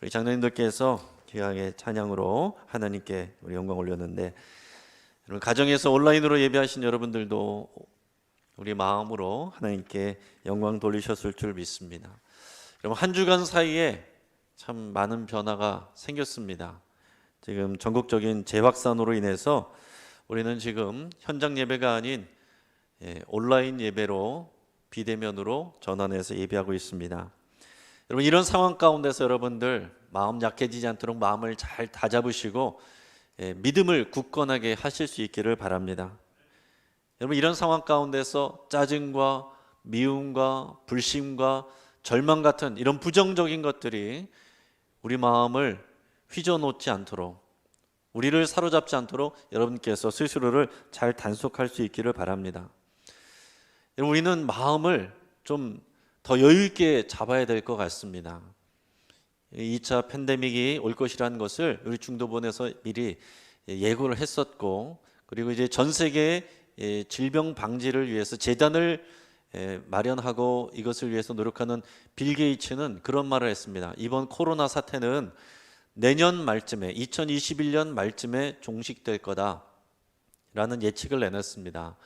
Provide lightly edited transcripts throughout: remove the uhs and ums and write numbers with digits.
우리 장로님들께서 귀하게 찬양으로 하나님께 우리 영광 올렸는데, 여러분 가정에서 온라인으로 예배하신 여러분들도 우리 마음으로 하나님께 영광 돌리셨을 줄 믿습니다. 여러분 한 주간 사이에 참 많은 변화가 생겼습니다. 지금 전국적인 재확산으로 인해서 우리는 지금 현장 예배가 아닌 온라인 예배로 비대면으로 전환해서 예배하고 있습니다. 여러분 이런 상황 가운데서 여러분들 마음 약해지지 않도록 마음을 잘 다잡으시고 믿음을 굳건하게 하실 수 있기를 바랍니다. 여러분 이런 상황 가운데서 짜증과 미움과 불신과 절망 같은 이런 부정적인 것들이 우리 마음을 휘저놓지 않도록, 우리를 사로잡지 않도록 여러분께서 스스로를 잘 단속할 수 있기를 바랍니다. 여러분 우리는 마음을 좀 더 여유 있게 잡아야 될 것 같습니다. 2차 팬데믹이 올 것이라는 것을 우리 중도본에서 미리 예고를 했었고, 그리고 이제 전 세계 질병 방지를 위해서 재단을 마련하고 이것을 위해서 노력하는 빌 게이츠는 그런 말을 했습니다. 이번 코로나 사태는 내년 말쯤에 2021년 말쯤에 종식될 거다라는 예측을 내놨습니다.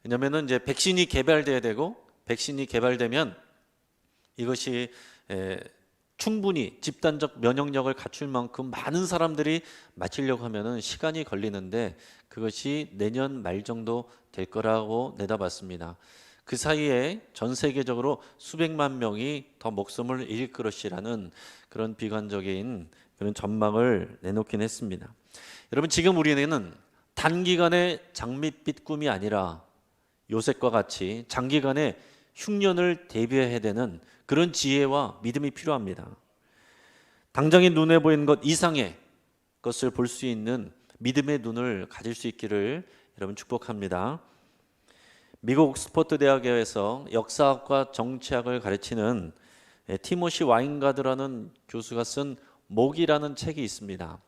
왜냐하면 이제 백신이 개발돼야 되고, 백신이 개발되면 이것이 충분히 집단적 면역력을 갖출 만큼 많은 사람들이 맞추려고 하면은 시간이 걸리는데, 그것이 내년 말 정도 될 거라고 내다봤습니다. 그 사이에 전 세계적으로 수백만 명이 더 목숨을 잃을 것이라는 그런 비관적인 그런 전망을 내놓긴 했습니다. 여러분 지금 우리는 단기간의 장밋빛 꿈이 아니라 요셉과 같이 장기간의 흉년을 대비해야 되는 그런 지혜와 믿음이 필요합니다. 당장의 눈에 보이는 것 이상의 것을 볼 수 있는 믿음의 눈을 가질 수 있기를 여러분 축복합니다. 미국 옥스퍼드 대학에서 역사학과 정치학을 가르치는 티모시 와인가드라는 교수가 쓴 목이라는 책이 있습니다.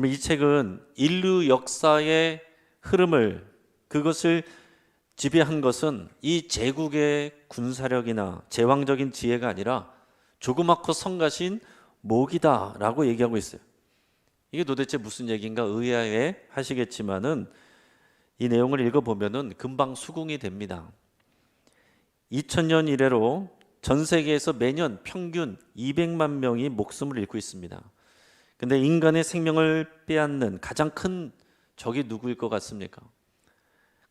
이 책은 인류 역사의 흐름을, 그것을 지배한 것은 이 제국의 군사력이나 제왕적인 지혜가 아니라 조그맣고 성가신 목이다라고 얘기하고 있어요. 이게 도대체 무슨 얘기인가 의아해 하시겠지만은 이 내용을 읽어보면은 금방 수긍이 됩니다. 2000년 이래로 전 세계에서 매년 평균 200만 명이 목숨을 잃고 있습니다. 근데 인간의 생명을 빼앗는 가장 큰 적이 누구일 것 같습니까?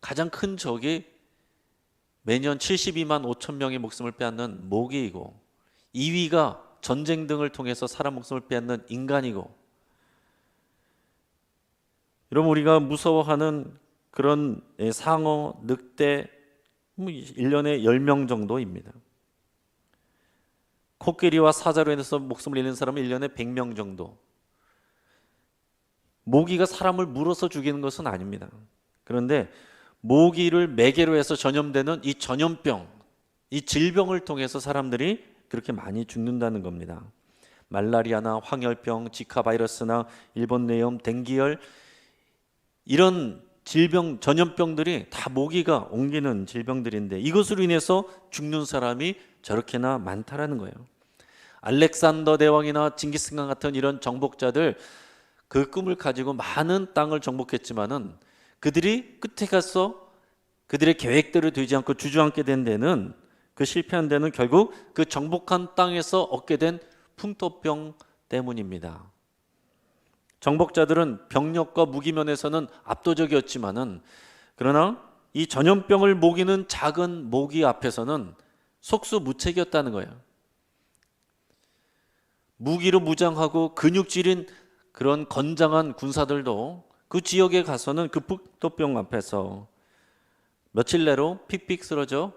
가장 큰 적이 매년 72만 5천 명의 목숨을 빼앗는 모기이고, 2위가 전쟁 등을 통해서 사람 목숨을 빼앗는 인간이고, 여러분 우리가 무서워하는 그런 상어, 늑대 1년에 10명 정도입니다. 코끼리와 사자로 인해서 목숨을 잃는 사람은 1년에 100명 정도. 모기가 사람을 물어서 죽이는 것은 아닙니다. 그런데 모기를 매개로 해서 전염되는 이 전염병, 이 질병을 통해서 사람들이 그렇게 많이 죽는다는 겁니다. 말라리아나 황열병, 지카 바이러스나 일본 뇌염, 댕기열, 이런 질병, 전염병들이 다 모기가 옮기는 질병들인데 이것으로 인해서 죽는 사람이 저렇게나 많다라는 거예요. 알렉산더 대왕이나 징기스칸 같은 이런 정복자들, 그 꿈을 가지고 많은 땅을 정복했지만은 그들이 끝에 가서 그들의 계획대로 되지 않고 주저앉게 된 데는, 그 실패한 데는 결국 그 정복한 땅에서 얻게 된 풍토병 때문입니다. 정복자들은 병력과 무기 면에서는 압도적이었지만은, 그러나 이 전염병을 모기는 작은 모기 앞에서는 속수무책이었다는 거예요. 무기로 무장하고 근육질인 그런 건장한 군사들도 그 지역에 가서는 그 풍토병 앞에서 며칠 내로 픽픽 쓰러져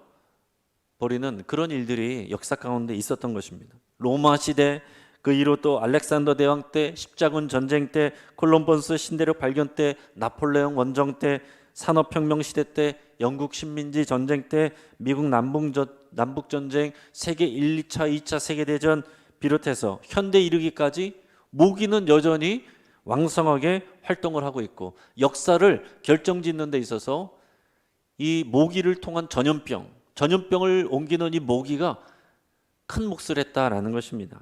버리는 그런 일들이 역사 가운데 있었던 것입니다. 로마 시대, 그 이후 또 알렉산더 대왕 때, 십자군 전쟁 때, 콜럼버스 신대륙 발견 때, 나폴레옹 원정 때, 산업혁명 시대 때, 영국 식민지 전쟁 때, 미국 남북전쟁, 세계 1, 2차, 2차 세계대전 비롯해서 현대 이르기까지 모기는 여전히 왕성하게 활동을 하고 있고, 역사를 결정짓는 데 있어서 이 모기를 통한 전염병을 옮기는 이 모기가 큰 몫을 했다라는 것입니다.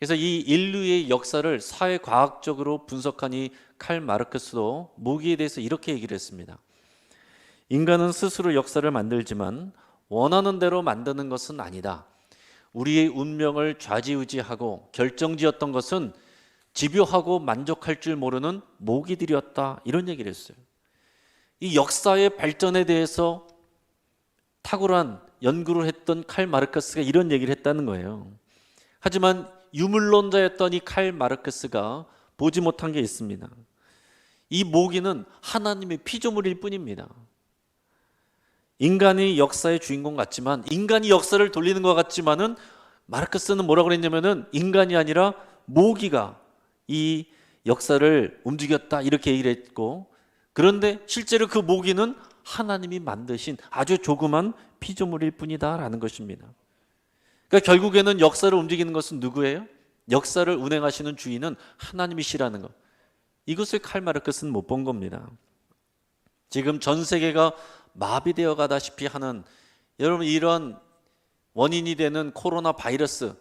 그래서 이 인류의 역사를 사회과학적으로 분석한 이 칼 마르크스도 모기에 대해서 이렇게 얘기를 했습니다. 인간은 스스로 역사를 만들지만 원하는 대로 만드는 것은 아니다. 우리의 운명을 좌지우지하고 결정지었던 것은 집요하고 만족할 줄 모르는 모기들이었다. 이런 얘기를 했어요. 이 역사의 발전에 대해서 탁월한 연구를 했던 칼 마르크스가 이런 얘기를 했다는 거예요. 하지만 유물론자였던 이 칼 마르크스가 보지 못한 게 있습니다. 이 모기는 하나님의 피조물일 뿐입니다. 인간이 역사의 주인공 같지만, 인간이 역사를 돌리는 것 같지만은 마르크스는 뭐라고 그랬냐면은 인간이 아니라 모기가 이 역사를 움직였다 이렇게 얘기를 했고, 그런데 실제로 그 모기는 하나님이 만드신 아주 조그만 피조물일 뿐이다 라는 것입니다. 그러니까 결국에는 역사를 움직이는 것은 누구예요? 역사를 운행하시는 주인은 하나님이시라는 것. 이것을 칼 마르크스는 못 본 겁니다. 지금 전 세계가 마비되어 가다시피 하는, 여러분, 이런 원인이 되는 코로나 바이러스,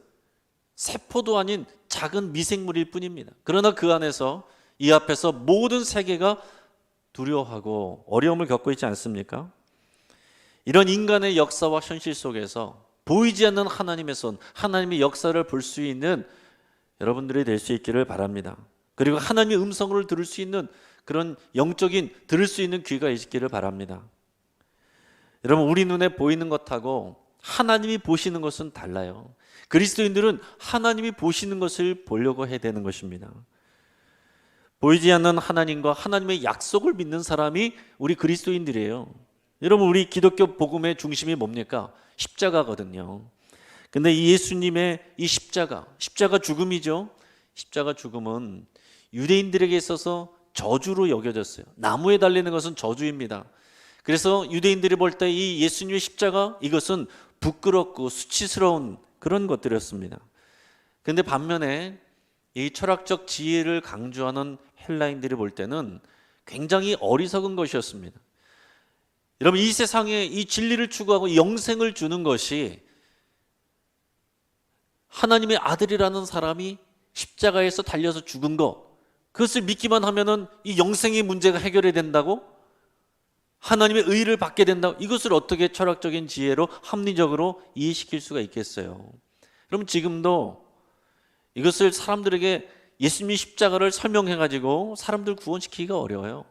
세포도 아닌 작은 미생물일 뿐입니다. 그러나 그 안에서, 이 앞에서 모든 세계가 두려워하고 어려움을 겪고 있지 않습니까? 이런 인간의 역사와 현실 속에서 보이지 않는 하나님의 손, 하나님의 역사를 볼 수 있는 여러분들이 될 수 있기를 바랍니다. 그리고 하나님의 음성을 들을 수 있는 그런 영적인, 들을 수 있는 귀가 있기를 바랍니다. 여러분, 우리 눈에 보이는 것하고 하나님이 보시는 것은 달라요. 그리스도인들은 하나님이 보시는 것을 보려고 해야 되는 것입니다. 보이지 않는 하나님과 하나님의 약속을 믿는 사람이 우리 그리스도인들이에요. 여러분, 우리 기독교 복음의 중심이 뭡니까? 십자가거든요. 근데 이 예수님의 이 십자가 죽음이죠. 십자가 죽음은 유대인들에게 있어서 저주로 여겨졌어요. 나무에 달리는 것은 저주입니다. 그래서 유대인들이 볼 때 이 예수님의 십자가, 이것은 부끄럽고 수치스러운 그런 것들이었습니다. 그런데 반면에 이 철학적 지혜를 강조하는 헬라인들이 볼 때는 굉장히 어리석은 것이었습니다. 여러분, 이 세상에 이 진리를 추구하고 영생을 주는 것이 하나님의 아들이라는 사람이 십자가에서 달려서 죽은 것, 그것을 믿기만 하면은 이 영생의 문제가 해결이 된다고, 하나님의 의를 받게 된다고, 이것을 어떻게 철학적인 지혜로 합리적으로 이해시킬 수가 있겠어요? 그럼 지금도 이것을 사람들에게 예수님의 십자가를 설명해가지고 사람들 구원시키기가 어려워요.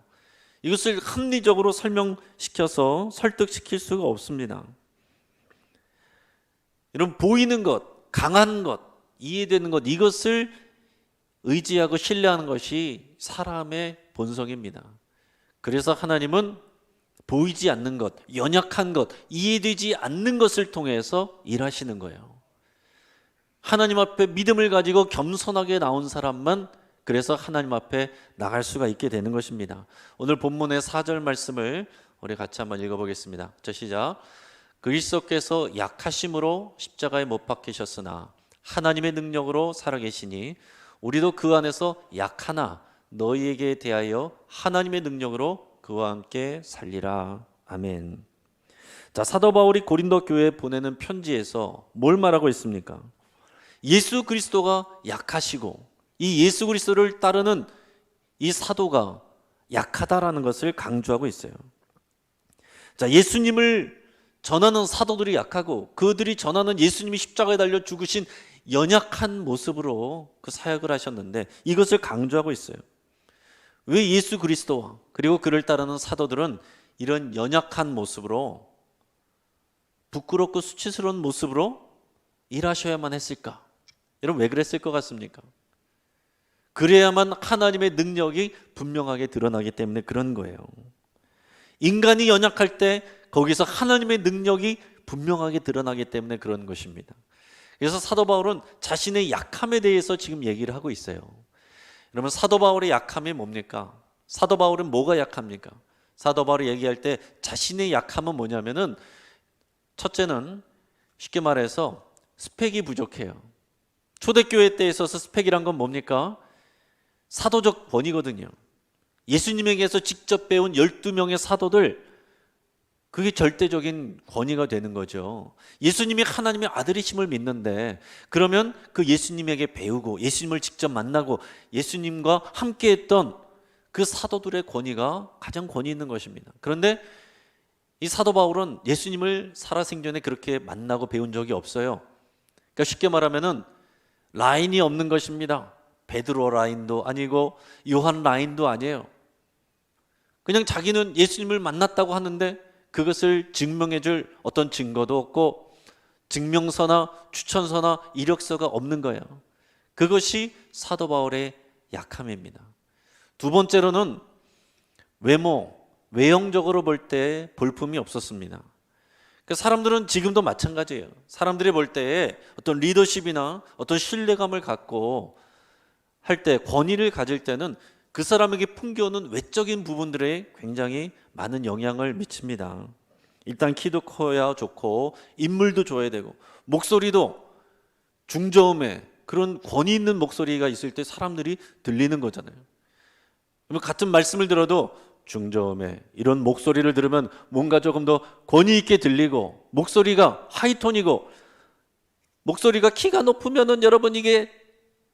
이것을 합리적으로 설명시켜서 설득시킬 수가 없습니다. 여러분, 보이는 것, 강한 것, 이해되는 것, 이것을 의지하고 신뢰하는 것이 사람의 본성입니다. 그래서 하나님은 보이지 않는 것, 연약한 것, 이해되지 않는 것을 통해서 일하시는 거예요. 하나님 앞에 믿음을 가지고 겸손하게 나온 사람만 그래서 하나님 앞에 나갈 수가 있게 되는 것입니다. 오늘 본문의 4절 말씀을 우리 같이 한번 읽어보겠습니다. 자, 시작. 그리스도께서 약하심으로 십자가에 못 박히셨으나 하나님의 능력으로 살아계시니 우리도 그 안에서 약하나 너희에게 대하여 하나님의 능력으로 그와 함께 살리라. 아멘. 자, 사도 바울이 고린도 교회에 보내는 편지에서 뭘 말하고 있습니까? 예수 그리스도가 약하시고 이 예수 그리스도를 따르는 이 사도가 약하다라는 것을 강조하고 있어요. 자, 예수님을 전하는 사도들이 약하고 그들이 전하는 예수님이 십자가에 달려 죽으신 연약한 모습으로 그 사역을 하셨는데 이것을 강조하고 있어요. 왜 예수 그리스도와 그리고 그를 따르는 사도들은 이런 연약한 모습으로, 부끄럽고 수치스러운 모습으로 일하셔야만 했을까? 여러분, 왜 그랬을 것 같습니까? 그래야만 하나님의 능력이 분명하게 드러나기 때문에 그런 거예요. 인간이 연약할 때 거기서 하나님의 능력이 분명하게 드러나기 때문에 그런 것입니다. 그래서 사도 바울은 자신의 약함에 대해서 지금 얘기를 하고 있어요. 여러분, 사도 바울의 약함이 뭡니까? 사도 바울은 뭐가 약합니까? 사도 바울이 얘기할 때 자신의 약함은 뭐냐면은, 첫째는 쉽게 말해서 스펙이 부족해요. 초대교회 때 있어서 스펙이란 건 뭡니까? 사도적 권위거든요. 예수님에게서 직접 배운 12명의 사도들, 그게 절대적인 권위가 되는 거죠. 예수님이 하나님의 아들이심을 믿는데 그러면 그 예수님에게 배우고 예수님을 직접 만나고 예수님과 함께했던 그 사도들의 권위가 가장 권위 있는 것입니다. 그런데 이 사도 바울은 예수님을 살아생전에 그렇게 만나고 배운 적이 없어요. 그러니까 쉽게 말하면은 라인이 없는 것입니다. 베드로 라인도 아니고 요한 라인도 아니에요. 그냥 자기는 예수님을 만났다고 하는데 그것을 증명해 줄 어떤 증거도 없고 증명서나 추천서나 이력서가 없는 거예요. 그것이 사도 바울의 약함입니다. 두 번째로는 외형적으로 볼 때 볼품이 없었습니다. 사람들은 지금도 마찬가지예요. 사람들이 볼 때 어떤 리더십이나 어떤 신뢰감을 갖고 할 때, 권위를 가질 때는 그 사람에게 풍겨오는 외적인 부분들에 굉장히 많은 영향을 미칩니다. 일단 키도 커야 좋고 인물도 좋아야 되고 목소리도 중저음의 그런 권위 있는 목소리가 있을 때 사람들이 들리는 거잖아요. 같은 말씀을 들어도 중저음의 이런 목소리를 들으면 뭔가 조금 더 권위 있게 들리고, 목소리가 하이톤이고 목소리가 키가 높으면은 여러분 이게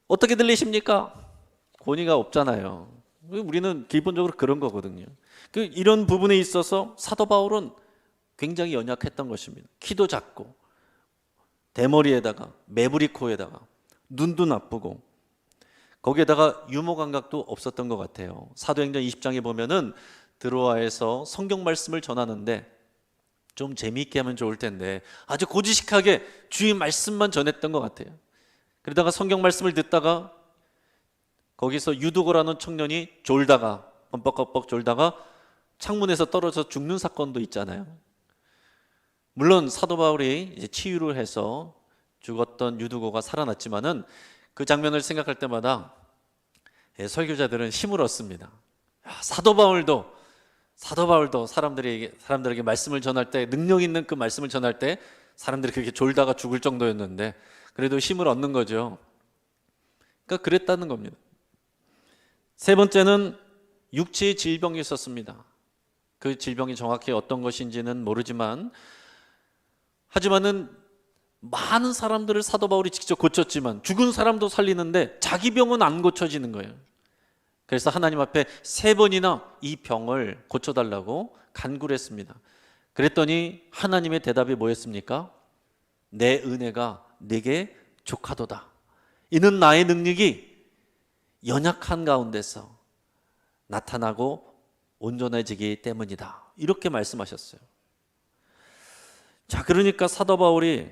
어떻게 들리십니까? 권위가 없잖아요. 우리는 기본적으로 그런 거거든요. 이런 부분에 있어서 사도 바울은 굉장히 연약했던 것입니다. 키도 작고 대머리에다가 매부리 코에다가 눈도 나쁘고 거기에다가 유머 감각도 없었던 것 같아요. 사도행전 20장에 보면은 드로아에서 성경 말씀을 전하는데 좀 재미있게 하면 좋을 텐데 아주 고지식하게 주의 말씀만 전했던 것 같아요. 그러다가 성경 말씀을 듣다가 거기서 유두고라는 청년이 졸다가 껌뻑껌뻑 졸다가 창문에서 떨어져 죽는 사건도 있잖아요. 물론 사도 바울이 이제 치유를 해서 죽었던 유두고가 살아났지만은 그 장면을 생각할 때마다 설교자들은 힘을 얻습니다. 사도 바울도 사람들에게 말씀을 전할 때, 능력 있는 그 말씀을 전할 때 사람들이 그렇게 졸다가 죽을 정도였는데 그래도 힘을 얻는 거죠. 그러니까 그랬다는 겁니다. 세 번째는 육체의 질병이 있었습니다. 그 질병이 정확히 어떤 것인지는 모르지만 하지만은 많은 사람들을 사도 바울이 직접 고쳤지만 죽은 사람도 살리는데 자기 병은 안 고쳐지는 거예요. 그래서 하나님 앞에 3번이나 이 병을 고쳐달라고 간구를 했습니다. 그랬더니 하나님의 대답이 뭐였습니까? 내 은혜가 네게 족하도다. 이는 나의 능력이 연약한 가운데서 나타나고 온전해지기 때문이다. 이렇게 말씀하셨어요. 자, 그러니까 사도 바울이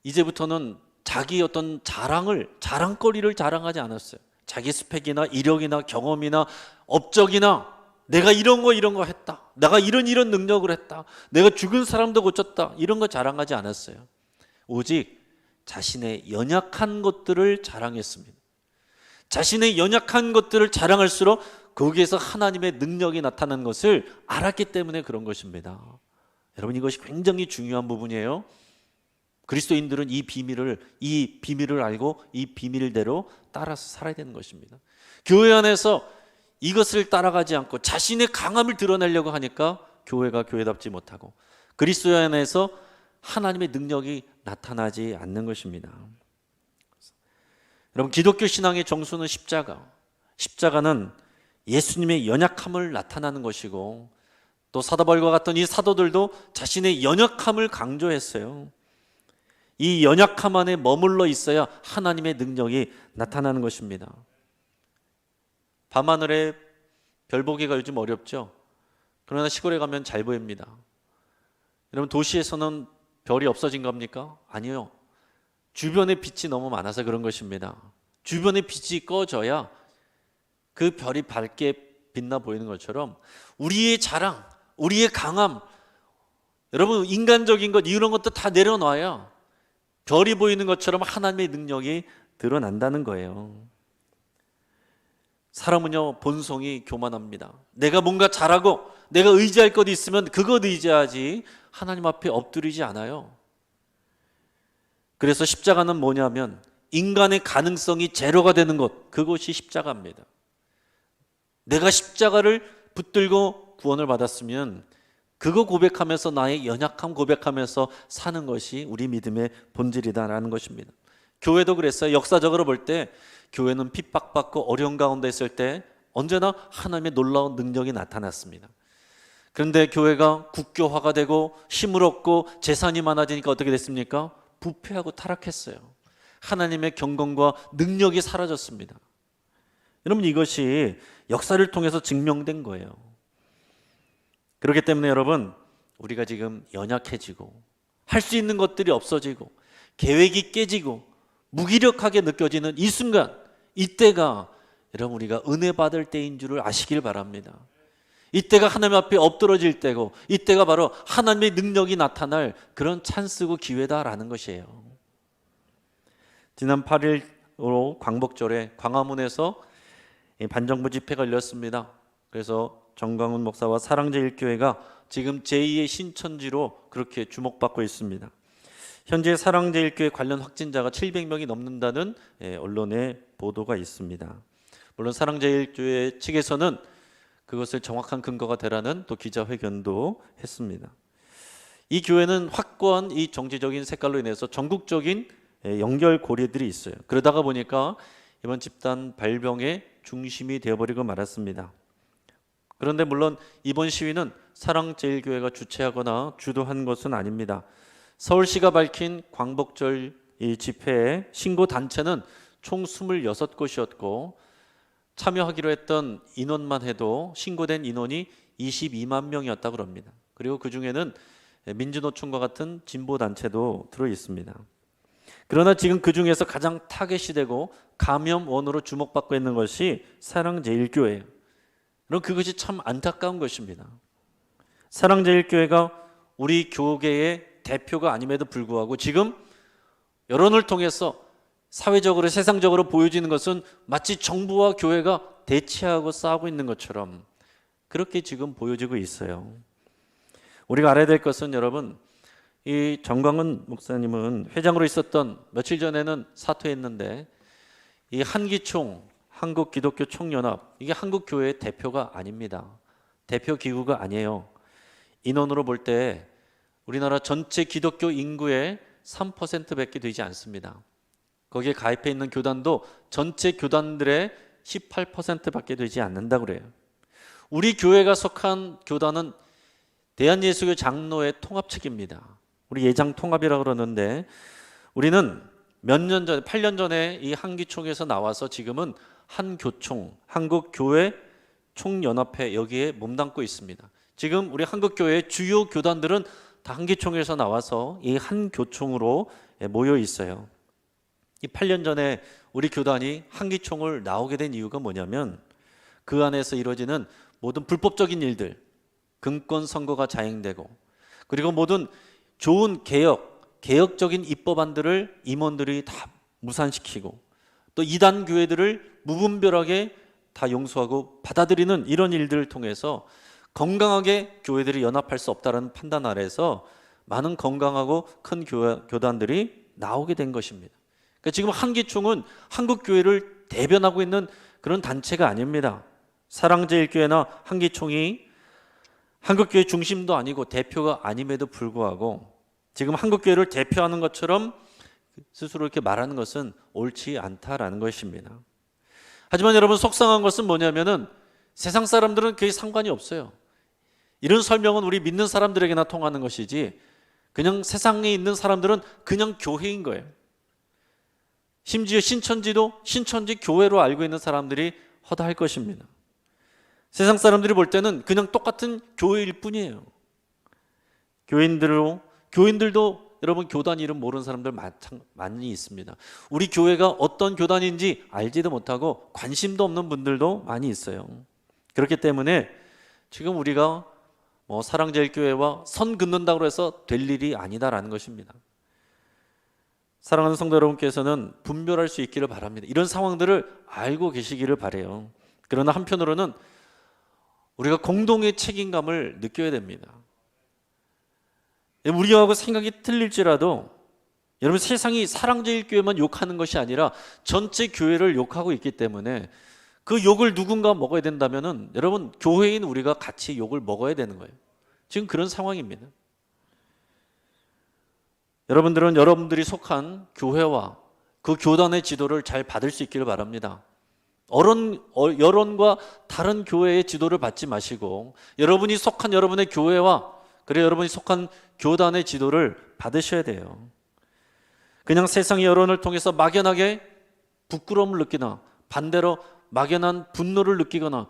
이제부터는 자기 어떤 자랑거리를 자랑하지 않았어요. 자기 스펙이나 이력이나 경험이나 업적이나 내가 이런 거 했다, 내가 이런 능력을 했다, 내가 죽은 사람도 고쳤다, 이런 거 자랑하지 않았어요. 오직 자신의 연약한 것들을 자랑했습니다. 자신의 연약한 것들을 자랑할수록 거기에서 하나님의 능력이 나타나는 것을 알았기 때문에 그런 것입니다. 여러분, 이것이 굉장히 중요한 부분이에요. 그리스도인들은 이 비밀을 알고 이 비밀대로 따라서 살아야 되는 것입니다. 교회 안에서 이것을 따라가지 않고 자신의 강함을 드러내려고 하니까 교회가 교회답지 못하고 그리스도 안에서 하나님의 능력이 나타나지 않는 것입니다. 여러분, 기독교 신앙의 정수는 십자가는 예수님의 연약함을 나타나는 것이고 또 사도 바울과 같은 이 사도들도 자신의 연약함을 강조했어요. 이 연약함 안에 머물러 있어야 하나님의 능력이 나타나는 것입니다. 밤하늘에 별 보기가 요즘 어렵죠. 그러나 시골에 가면 잘 보입니다. 여러분, 도시에서는 별이 없어진 겁니까? 아니요. 주변에 빛이 너무 많아서 그런 것입니다. 주변에 빛이 꺼져야 그 별이 밝게 빛나 보이는 것처럼 우리의 자랑, 우리의 강함, 여러분, 인간적인 것 이런 것도 다 내려놔야 별이 보이는 것처럼 하나님의 능력이 드러난다는 거예요. 사람은요, 본성이 교만합니다. 내가 뭔가 잘하고 내가 의지할 것 있으면 그것 의지하지 하나님 앞에 엎드리지 않아요. 그래서 십자가는 뭐냐면 인간의 가능성이 제로가 되는 것, 그것이 십자가입니다. 내가 십자가를 붙들고 구원을 받았으면 그거 고백하면서 나의 연약함 고백하면서 사는 것이 우리 믿음의 본질이다라는 것입니다. 교회도 그랬어요. 역사적으로 볼 때 교회는 핍박받고 어려운 가운데 있을 때 언제나 하나님의 놀라운 능력이 나타났습니다. 그런데 교회가 국교화가 되고 힘을 얻고 재산이 많아지니까 어떻게 됐습니까? 부패하고 타락했어요. 하나님의 경건과 능력이 사라졌습니다. 여러분, 이것이 역사를 통해서 증명된 거예요. 그렇기 때문에 여러분, 우리가 지금 연약해지고 할 수 있는 것들이 없어지고 계획이 깨지고 무기력하게 느껴지는 이 순간, 이때가 여러분 우리가 은혜 받을 때인 줄을 아시길 바랍니다. 이때가 하나님 앞에 엎드러질 때고, 이때가 바로 하나님의 능력이 나타날 그런 찬스고 기회다라는 것이에요. 지난 8일로 광복절에 광화문에서 반정부 집회가 열렸습니다. 그래서 정광훈 목사와 사랑제일교회가 지금 제2의 신천지로 그렇게 주목받고 있습니다. 현재 사랑제일교회 관련 확진자가 700명이 넘는다는 언론의 보도가 있습니다. 물론 사랑제일교회 측에서는 그것을 정확한 근거가 되라는 또 기자회견도 했습니다. 이 교회는 확고한 이 정치적인 색깔로 인해서 전국적인 연결고리들이 있어요. 그러다가 보니까 이번 집단 발병의 중심이 되어버리고 말았습니다. 그런데 물론 이번 시위는 사랑제일교회가 주최하거나 주도한 것은 아닙니다. 서울시가 밝힌 광복절 이 집회의 신고 단체는 총 26곳이었고 참여하기로 했던 인원만 해도 신고된 인원이 22만 명이었다고 합니다. 그리고 그 중에는 민주노총과 같은 진보단체도 들어 있습니다. 그러나 지금 그 중에서 가장 타겟이 되고 감염원으로 주목받고 있는 것이 사랑제일교회예요. 그럼 그것이 참 안타까운 것입니다. 사랑제일교회가 우리 교계의 대표가 아님에도 불구하고 지금 여론을 통해서 사회적으로 세상적으로 보여지는 것은 마치 정부와 교회가 대치하고 싸우고 있는 것처럼 그렇게 지금 보여지고 있어요. 우리가 알아야 될 것은 여러분, 이 정광훈 목사님은 회장으로 있었던 며칠 전에는 사퇴했는데 이 한기총, 한국기독교총연합, 이게 한국교회의 대표가 아닙니다. 대표 기구가 아니에요. 인원으로 볼 때 우리나라 전체 기독교 인구의 3%밖에 되지 않습니다. 거기에 가입해 있는 교단도 전체 교단들의 18%밖에 되지 않는다고 그래요. 우리 교회가 속한 교단은 대한예수교 장로의 통합측입니다. 우리 예장통합이라고 그러는데 우리는 몇 년 전에 8년 전에 이 한기총에서 나와서 지금은 한교총, 한국교회 총연합회 여기에 몸담고 있습니다. 지금 우리 한국교회의 주요 교단들은 다 한기총에서 나와서 이 한교총으로 모여 있어요. 이 8년 전에 우리 교단이 한기총을 나오게 된 이유가 뭐냐면 그 안에서 이루어지는 모든 불법적인 일들, 금권 선거가 자행되고 그리고 모든 좋은 개혁적인 입법안들을 임원들이 다 무산시키고 또 이단 교회들을 무분별하게 다 용서하고 받아들이는 이런 일들을 통해서 건강하게 교회들이 연합할 수 없다는 판단 아래서 많은 건강하고 큰 교단들이 나오게 된 것입니다. 그러니까 지금 한기총은 한국교회를 대변하고 있는 그런 단체가 아닙니다. 사랑제일교회나 한기총이 한국교회 중심도 아니고 대표가 아님에도 불구하고 지금 한국교회를 대표하는 것처럼 스스로 이렇게 말하는 것은 옳지 않다라는 것입니다. 하지만 여러분, 속상한 것은 뭐냐면은 세상 사람들은 그게 상관이 없어요. 이런 설명은 우리 믿는 사람들에게나 통하는 것이지 그냥 세상에 있는 사람들은 그냥 교회인 거예요. 심지어 신천지도 신천지 교회로 알고 있는 사람들이 허다할 것입니다. 세상 사람들이 볼 때는 그냥 똑같은 교회일 뿐이에요. 교인들도 여러분 교단 이름 모르는 사람들 많이 있습니다. 우리 교회가 어떤 교단인지 알지도 못하고 관심도 없는 분들도 많이 있어요. 그렇기 때문에 지금 우리가 사랑제일교회와 선 긋는다고 해서 될 일이 아니다라는 것입니다. 사랑하는 성도 여러분께서는 분별할 수 있기를 바랍니다. 이런 상황들을 알고 계시기를 바라요. 그러나 한편으로는 우리가 공동의 책임감을 느껴야 됩니다. 우리하고 생각이 틀릴지라도 여러분, 세상이 사랑제일교회만 욕하는 것이 아니라 전체 교회를 욕하고 있기 때문에 그 욕을 누군가 먹어야 된다면은 여러분, 교회인 우리가 같이 욕을 먹어야 되는 거예요. 지금 그런 상황입니다. 여러분들은 여러분들이 속한 교회와 그 교단의 지도를 잘 받을 수 있기를 바랍니다. 여론과 다른 교회의 지도를 받지 마시고 여러분이 속한 여러분의 교회와 여러분이 속한 교단의 지도를 받으셔야 돼요. 그냥 세상의 여론을 통해서 막연하게 부끄러움을 느끼나 반대로 막연한 분노를 느끼거나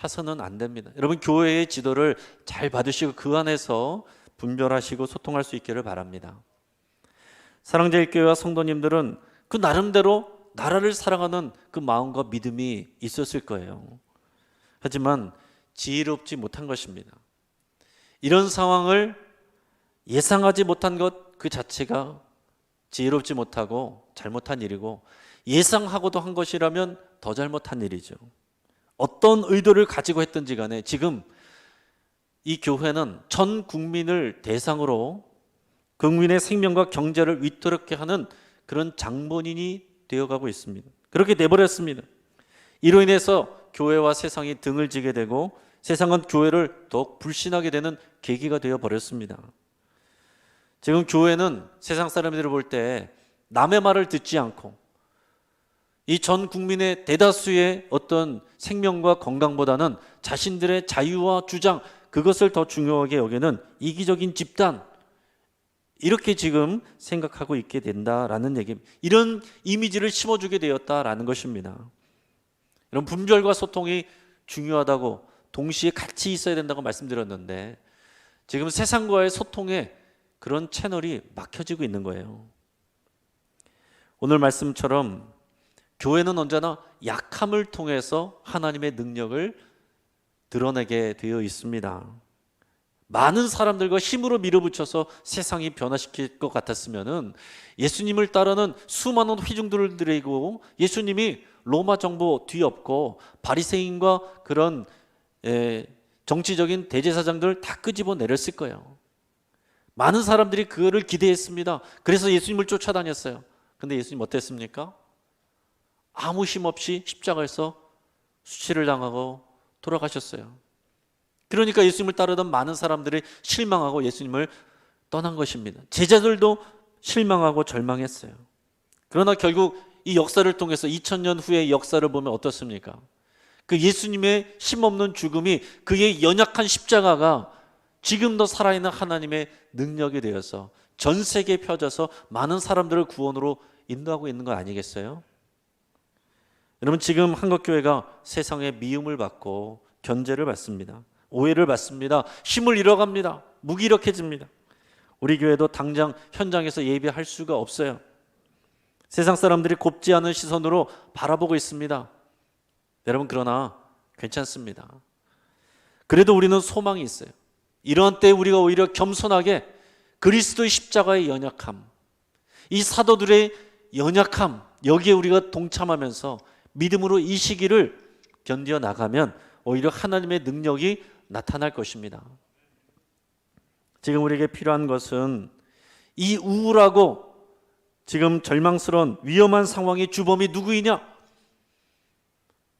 해서는 안 됩니다. 여러분 교회의 지도를 잘 받으시고 그 안에서 분별하시고 소통할 수 있기를 바랍니다. 사랑제일교회와 성도님들은 그 나름대로 나라를 사랑하는 그 마음과 믿음이 있었을 거예요. 하지만 지혜롭지 못한 것입니다. 이런 상황을 예상하지 못한 것 그 자체가 지혜롭지 못하고 잘못한 일이고, 예상하고도 한 것이라면 더 잘못한 일이죠. 어떤 의도를 가지고 했든지 간에 지금 이 교회는 전 국민을 대상으로 국민의 생명과 경제를 위태롭게 하는 그런 장본인이 되어가고 있습니다. 그렇게 돼버렸습니다. 이로 인해서 교회와 세상이 등을 지게 되고 세상은 교회를 더욱 불신하게 되는 계기가 되어버렸습니다. 지금 교회는 세상 사람들을 볼 때 남의 말을 듣지 않고 이 전 국민의 대다수의 어떤 생명과 건강보다는 자신들의 자유와 주장, 그것을 더 중요하게 여기는 이기적인 집단, 이렇게 지금 생각하고 있게 된다라는 얘기입니다. 이런 이미지를 심어주게 되었다라는 것입니다. 이런 분별과 소통이 중요하다고, 동시에 같이 있어야 된다고 말씀드렸는데 지금 세상과의 소통에 그런 채널이 막혀지고 있는 거예요. 오늘 말씀처럼 교회는 언제나 약함을 통해서 하나님의 능력을 드러내게 되어 있습니다. 많은 사람들과 힘으로 밀어붙여서 세상이 변화시킬 것 같았으면은 예수님을 따르는 수많은 회중들을 드리고 예수님이 로마 정부 뒤엎고 바리새인과 그런 정치적인 대제사장들 다 끄집어 내렸을 거예요. 많은 사람들이 그거를 기대했습니다. 그래서 예수님을 쫓아다녔어요. 근데 예수님 어땠습니까? 아무 힘 없이 십자가에서 수치를 당하고 돌아가셨어요. 그러니까 예수님을 따르던 많은 사람들이 실망하고 예수님을 떠난 것입니다. 제자들도 실망하고 절망했어요. 그러나 결국 이 역사를 통해서 2000년 후의 역사를 보면 어떻습니까? 그 예수님의 힘없는 죽음이, 그의 연약한 십자가가 지금도 살아있는 하나님의 능력이 되어서 전 세계에 펴져서 많은 사람들을 구원으로 인도하고 있는 거 아니겠어요? 여러분, 지금 한국교회가 세상에 미움을 받고 견제를 받습니다. 오해를 받습니다. 힘을 잃어갑니다. 무기력해집니다. 우리 교회도 당장 현장에서 예배할 수가 없어요. 세상 사람들이 곱지 않은 시선으로 바라보고 있습니다. 여러분, 그러나 괜찮습니다. 그래도 우리는 소망이 있어요. 이러한 때에 우리가 오히려 겸손하게 그리스도의 십자가의 연약함, 이 사도들의 연약함, 여기에 우리가 동참하면서 믿음으로 이 시기를 견뎌 나가면 오히려 하나님의 능력이 나타날 것입니다. 지금 우리에게 필요한 것은 이 우울하고 지금 절망스러운 위험한 상황의 주범이 누구이냐?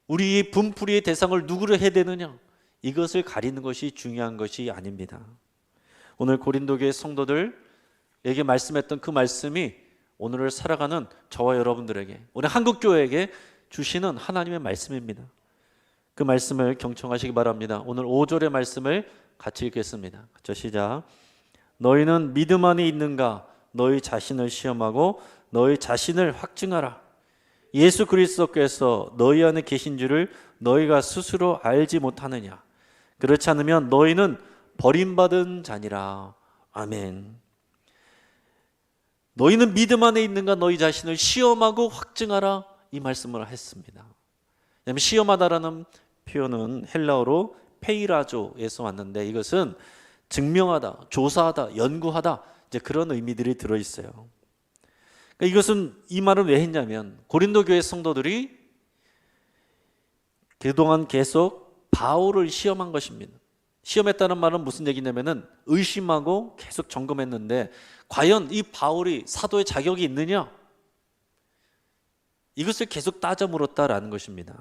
우리 분풀이의 대상을 누구로 해야 되느냐? 이것을 가리는 것이 중요한 것이 아닙니다. 오늘 고린도 교회 성도들에게 말씀했던 그 말씀이 오늘을 살아가는 저와 여러분들에게, 우리 한국교회에게 주시는 하나님의 말씀입니다. 그 말씀을 경청하시기 바랍니다. 오늘 5절의 말씀을 같이 읽겠습니다. 저 시작. 너희는 믿음 안에 있는가? 너희 자신을 시험하고 너희 자신을 확증하라. 예수 그리스도께서 너희 안에 계신 줄을 너희가 스스로 알지 못하느냐? 그렇지 않으면 너희는 버림받은 자니라. 아멘. 너희는 믿음 안에 있는가? 너희 자신을 시험하고 확증하라. 이 말씀을 했습니다. 시험하다라는 표현은 헬라어로 페이라조에서 왔는데 이것은 증명하다, 조사하다, 연구하다, 이제 그런 의미들이 들어있어요. 그러니까 이것은, 이 말은 왜 했냐면 고린도 교회 성도들이 그동안 계속 바울을 시험한 것입니다. 시험했다는 말은 무슨 얘기냐면은 의심하고 계속 점검했는데 과연 이 바울이 사도의 자격이 있느냐? 이것을 계속 따져 물었다라는 것입니다.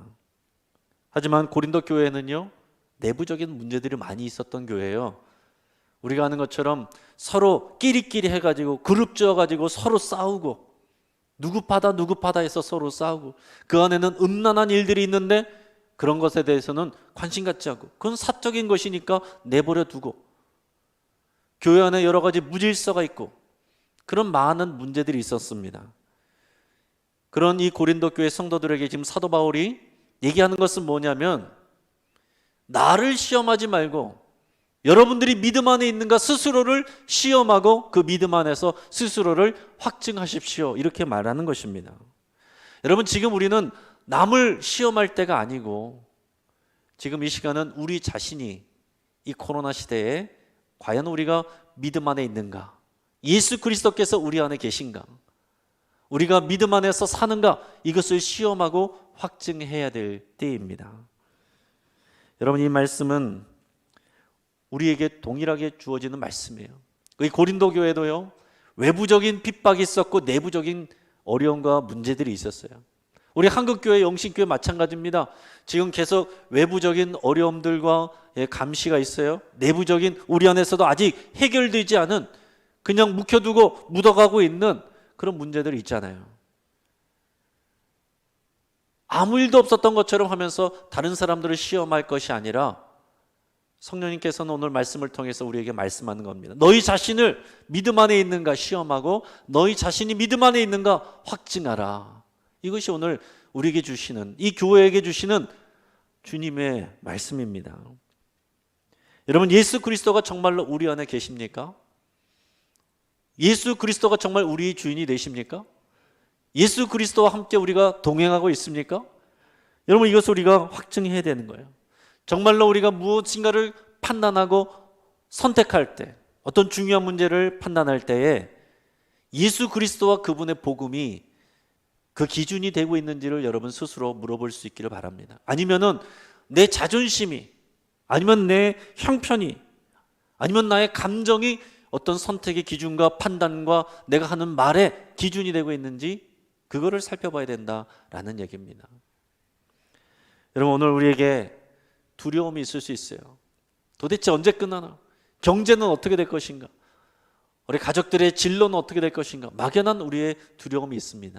하지만 고린도 교회는요, 내부적인 문제들이 많이 있었던 교회예요. 우리가 아는 것처럼 서로 끼리끼리 해가지고 그룹 지어가지고 서로 싸우고 누구 파다 해서 서로 싸우고 그 안에는 음란한 일들이 있는데 그런 것에 대해서는 관심 갖지 않고 그건 사적인 것이니까 내버려 두고 교회 안에 여러 가지 무질서가 있고 그런 많은 문제들이 있었습니다. 그런 이 고린도 교회 성도들에게 지금 사도 바울이 얘기하는 것은 뭐냐면 나를 시험하지 말고 여러분들이 믿음 안에 있는가 스스로를 시험하고 그 믿음 안에서 스스로를 확증하십시오. 이렇게 말하는 것입니다. 여러분, 지금 우리는 남을 시험할 때가 아니고 지금 이 시간은 우리 자신이 이 코로나 시대에 과연 우리가 믿음 안에 있는가, 예수 그리스도께서 우리 안에 계신가, 우리가 믿음 안에서 사는가, 이것을 시험하고 확증해야 될 때입니다. 여러분, 이 말씀은 우리에게 동일하게 주어지는 말씀이에요. 이 고린도 교회도요, 외부적인 핍박이 있었고 내부적인 어려움과 문제들이 있었어요. 우리 한국교회, 영신교회 마찬가지입니다. 지금 계속 외부적인 어려움들과 감시가 있어요. 내부적인 우리 안에서도 아직 해결되지 않은, 그냥 묵혀두고 묻어가고 있는 그런 문제들이 있잖아요. 아무 일도 없었던 것처럼 하면서 다른 사람들을 시험할 것이 아니라 성령님께서는 오늘 말씀을 통해서 우리에게 말씀하는 겁니다. 너희 자신을 믿음 안에 있는가 시험하고 너희 자신이 믿음 안에 있는가 확증하라. 이것이 오늘 우리에게 주시는, 이 교회에게 주시는 주님의 말씀입니다. 여러분, 예수 그리스도가 정말로 우리 안에 계십니까? 예수 그리스도가 정말 우리의 주인이 되십니까? 예수 그리스도와 함께 우리가 동행하고 있습니까? 여러분, 이것을 우리가 확증해야 되는 거예요. 정말로 우리가 무엇인가를 판단하고 선택할 때, 어떤 중요한 문제를 판단할 때에 예수 그리스도와 그분의 복음이 그 기준이 되고 있는지를 여러분 스스로 물어볼 수 있기를 바랍니다. 아니면은 내 자존심이, 아니면 내 형편이, 아니면 나의 감정이 어떤 선택의 기준과 판단과 내가 하는 말의 기준이 되고 있는지 그거를 살펴봐야 된다라는 얘기입니다. 여러분, 오늘 우리에게 두려움이 있을 수 있어요. 도대체 언제 끝나나? 경제는 어떻게 될 것인가? 우리 가족들의 진로는 어떻게 될 것인가? 막연한 우리의 두려움이 있습니다.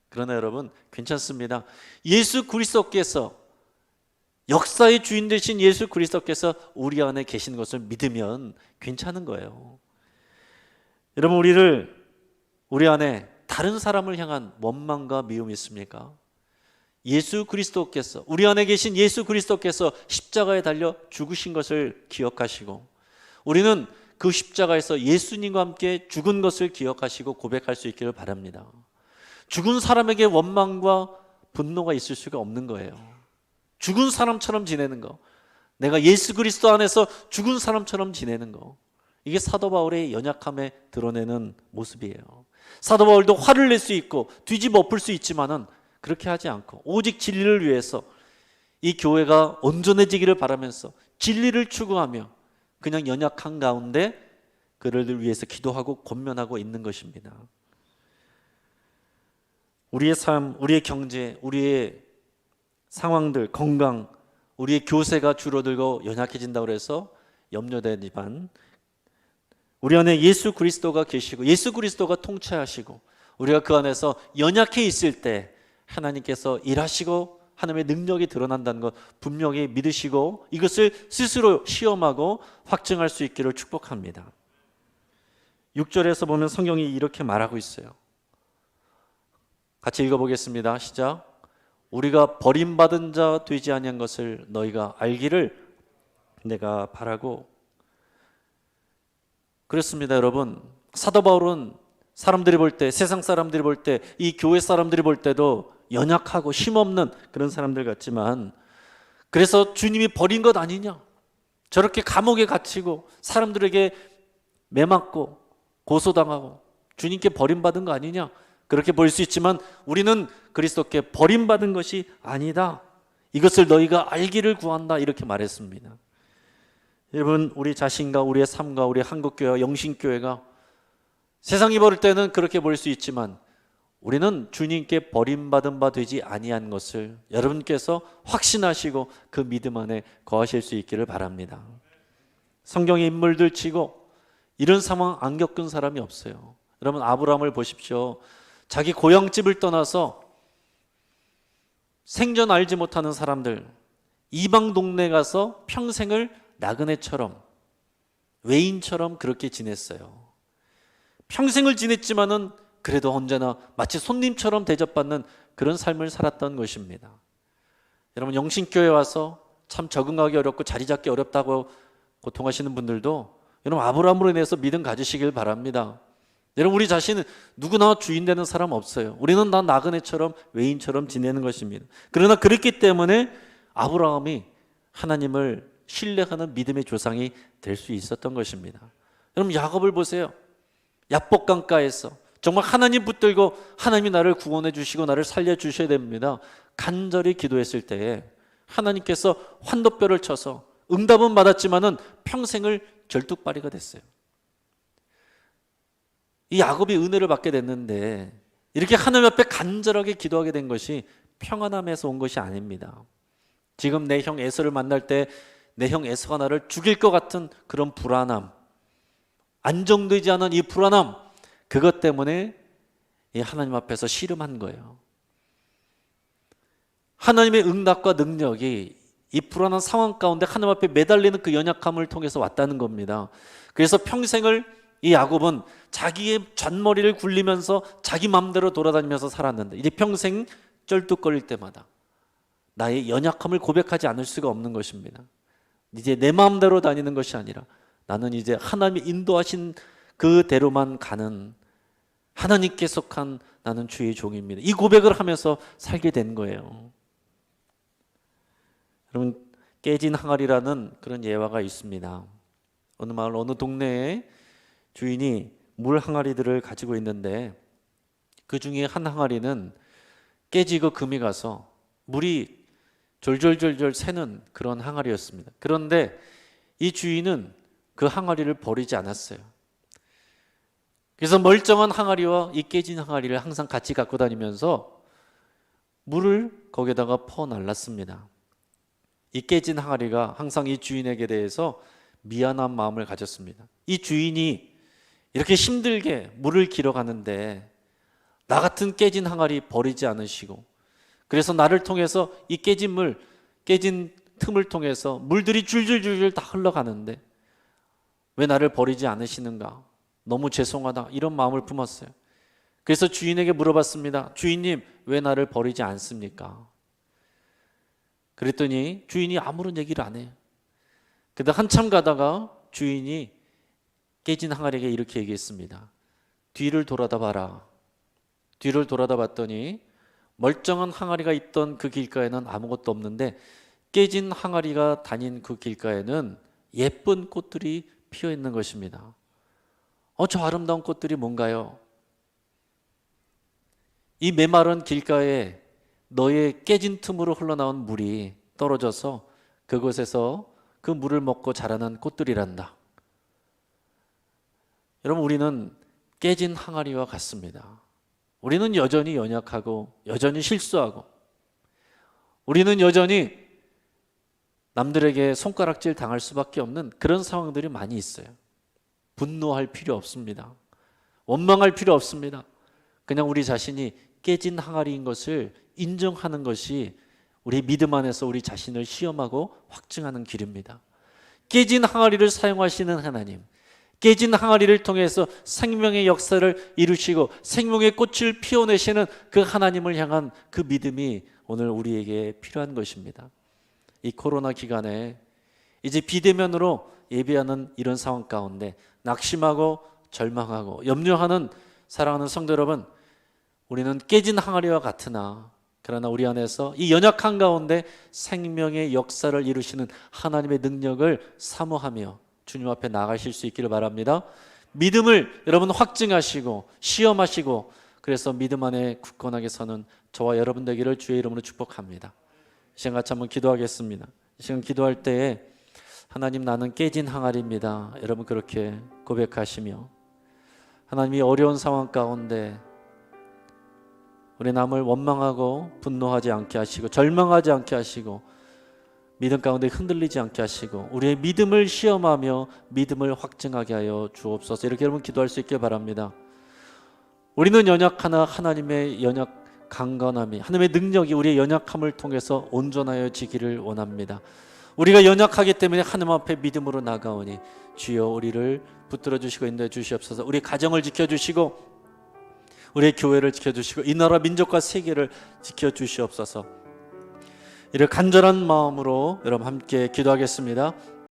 그러나 여러분, 괜찮습니다. 예수 그리스도께서, 역사의 주인 되신 예수 그리스도께서 우리 안에 계시는 것을 믿으면 괜찮은 거예요. 여러분, 우리 안에 다른 사람을 향한 원망과 미움이 있습니까? 예수 그리스도께서, 우리 안에 계신 예수 그리스도께서 십자가에 달려 죽으신 것을 기억하시고 우리는 그 십자가에서 예수님과 함께 죽은 것을 기억하시고 고백할 수 있기를 바랍니다. 죽은 사람에게 원망과 분노가 있을 수가 없는 거예요. 죽은 사람처럼 지내는 거, 내가 예수 그리스도 안에서 죽은 사람처럼 지내는 거, 이게 사도 바울의 연약함에 드러내는 모습이에요. 사도 바울도 화를 낼 수 있고 뒤집어 엎을 수 있지만은 그렇게 하지 않고 오직 진리를 위해서 이 교회가 온전해지기를 바라면서 진리를 추구하며 그냥 연약한 가운데 그들을 위해서 기도하고 권면하고 있는 것입니다. 우리의 삶, 우리의 경제, 우리의 상황들, 건강, 우리의 교세가 줄어들고 연약해진다고 해서 염려되지만 우리 안에 예수 그리스도가 계시고 예수 그리스도가 통치하시고 우리가 그 안에서 연약해 있을 때 하나님께서 일하시고 하나님의 능력이 드러난다는 것 분명히 믿으시고 이것을 스스로 시험하고 확증할 수 있기를 축복합니다. 6절에서 보면 성경이 이렇게 말하고 있어요. 같이 읽어보겠습니다. 시작. 우리가 버림받은 자 되지 아니한 것을 너희가 알기를 내가 바라고. 그렇습니다, 여러분. 사도 바울은 사람들이 볼 때, 세상 사람들이 볼 때, 이 교회 사람들이 볼 때도 연약하고 힘없는 그런 사람들 같지만, 그래서 주님이 버린 것 아니냐, 저렇게 감옥에 갇히고 사람들에게 매맞고 고소당하고 주님께 버림받은 거 아니냐, 그렇게 볼 수 있지만 우리는 그리스도께 버림받은 것이 아니다, 이것을 너희가 알기를 구한다, 이렇게 말했습니다. 여러분, 우리 자신과 우리의 삶과 우리 한국교회와 영신교회가 세상이 볼 때는 그렇게 볼 수 있지만 우리는 주님께 버림받은 바 되지 아니한 것을 여러분께서 확신하시고 그 믿음 안에 거하실 수 있기를 바랍니다. 성경의 인물들 치고 이런 상황 안 겪은 사람이 없어요. 여러분 아브라함을 보십시오. 자기 고향집을 떠나서 생전 알지 못하는 사람들, 이방 동네 가서 평생을 나그네처럼, 외인처럼 그렇게 지냈어요. 평생을 지냈지만은 그래도 언제나 마치 손님처럼 대접받는 그런 삶을 살았던 것입니다. 여러분 영신교회 와서 참 적응하기 어렵고 자리 잡기 어렵다고 고통하시는 분들도 여러분 아브라함으로 인해서 믿음 가지시길 바랍니다. 여러분 우리 자신은 누구나 주인 되는 사람 없어요. 우리는 다 나그네처럼 외인처럼 지내는 것입니다. 그러나 그렇기 때문에 아브라함이 하나님을 신뢰하는 믿음의 조상이 될 수 있었던 것입니다. 여러분 야곱을 보세요. 야복강가에서 정말 하나님 붙들고 하나님이 나를 구원해 주시고 나를 살려 주셔야 됩니다. 간절히 기도했을 때에 하나님께서 환도뼈를 쳐서 응답은 받았지만은 평생을 절뚝발이가 됐어요. 이 야곱이 은혜를 받게 됐는데 이렇게 하나님 앞에 간절하게 기도하게 된 것이 평안함에서 온 것이 아닙니다. 지금 내 형 에서를 만날 때 내 형 에서가 나를 죽일 것 같은 그런 불안함, 안정되지 않은 이 불안함, 그것 때문에 이 하나님 앞에서 씨름한 거예요. 하나님의 응답과 능력이 이 불안한 상황 가운데 하나님 앞에 매달리는 그 연약함을 통해서 왔다는 겁니다. 그래서 평생을 이 야곱은 자기의 잔머리를 굴리면서 자기 마음대로 돌아다니면서 살았는데 이제 평생 쩔뚝거릴 때마다 나의 연약함을 고백하지 않을 수가 없는 것입니다. 이제 내 마음대로 다니는 것이 아니라 나는 이제 하나님이 인도하신 그대로만 가는 하나님께 속한 나는 주의 종입니다. 이 고백을 하면서 살게 된 거예요. 여러분 깨진 항아리라는 그런 예화가 있습니다. 어느 마을 어느 동네에 주인이 물 항아리들을 가지고 있는데 그 중에 한 항아리는 깨지고 금이 가서 물이 졸졸졸졸 새는 그런 항아리였습니다. 그런데 이 주인은 그 항아리를 버리지 않았어요. 그래서 멀쩡한 항아리와 이 깨진 항아리를 항상 같이 갖고 다니면서 물을 거기다가 퍼날랐습니다. 이 깨진 항아리가 항상 이 주인에게 대해서 미안한 마음을 가졌습니다. 이 주인이 이렇게 힘들게 물을 길어가는데 나 같은 깨진 항아리 버리지 않으시고 그래서 나를 통해서 이 깨진 물, 깨진 틈을 통해서 물들이 줄줄줄줄 다 흘러가는데 왜 나를 버리지 않으시는가? 너무 죄송하다 이런 마음을 품었어요. 그래서 주인에게 물어봤습니다. 주인님 왜 나를 버리지 않습니까? 그랬더니 주인이 아무런 얘기를 안 해요. 근데 한참 가다가 주인이 깨진 항아리에게 이렇게 얘기했습니다. 뒤를 돌아다 봐라. 뒤를 돌아다 봤더니 멀쩡한 항아리가 있던 그 길가에는 아무것도 없는데 깨진 항아리가 다닌 그 길가에는 예쁜 꽃들이 피어 있는 것입니다. 저 아름다운 꽃들이 뭔가요? 이 메마른 길가에 너의 깨진 틈으로 흘러나온 물이 떨어져서 그곳에서 그 물을 먹고 자라는 꽃들이란다. 여러분 우리는 깨진 항아리와 같습니다. 우리는 여전히 연약하고 여전히 실수하고 우리는 여전히 남들에게 손가락질 당할 수밖에 없는 그런 상황들이 많이 있어요. 분노할 필요 없습니다. 원망할 필요 없습니다. 그냥 우리 자신이 깨진 항아리인 것을 인정하는 것이 우리 믿음 안에서 우리 자신을 시험하고 확증하는 길입니다. 깨진 항아리를 사용하시는 하나님, 깨진 항아리를 통해서 생명의 역사를 이루시고 생명의 꽃을 피워내시는 그 하나님을 향한 그 믿음이 오늘 우리에게 필요한 것입니다. 이 코로나 기간에 이제 비대면으로 예배하는 이런 상황 가운데 낙심하고 절망하고 염려하는 사랑하는 성도 여러분, 우리는 깨진 항아리와 같으나 그러나 우리 안에서 이 연약한 가운데 생명의 역사를 이루시는 하나님의 능력을 사모하며 주님 앞에 나가실 수 있기를 바랍니다. 믿음을 여러분 확증하시고 시험하시고 그래서 믿음 안에 굳건하게 서는 저와 여러분 되기를 주의 이름으로 축복합니다. 이 시간 같이 한번 기도하겠습니다. 이 시간 기도할 때에 하나님 나는 깨진 항아리입니다. 여러분 그렇게 고백하시며 하나님이 어려운 상황 가운데 우리 남을 원망하고 분노하지 않게 하시고 절망하지 않게 하시고 믿음 가운데 흔들리지 않게 하시고 우리의 믿음을 시험하며 믿음을 확증하게 하여 주옵소서. 이렇게 여러분 기도할 수 있길 바랍니다. 우리는 연약하나 하나님의 강건함이, 하나님의 능력이 우리의 연약함을 통해서 온전하여지기를 원합니다. 우리가 연약하기 때문에 하나님 앞에 믿음으로 나가오니 주여 우리를 붙들어 주시고 인도해 주시옵소서. 우리 가정을 지켜주시고 우리의 교회를 지켜주시고 이 나라 민족과 세계를 지켜주시옵소서. 이를 간절한 마음으로 여러분 함께 기도하겠습니다.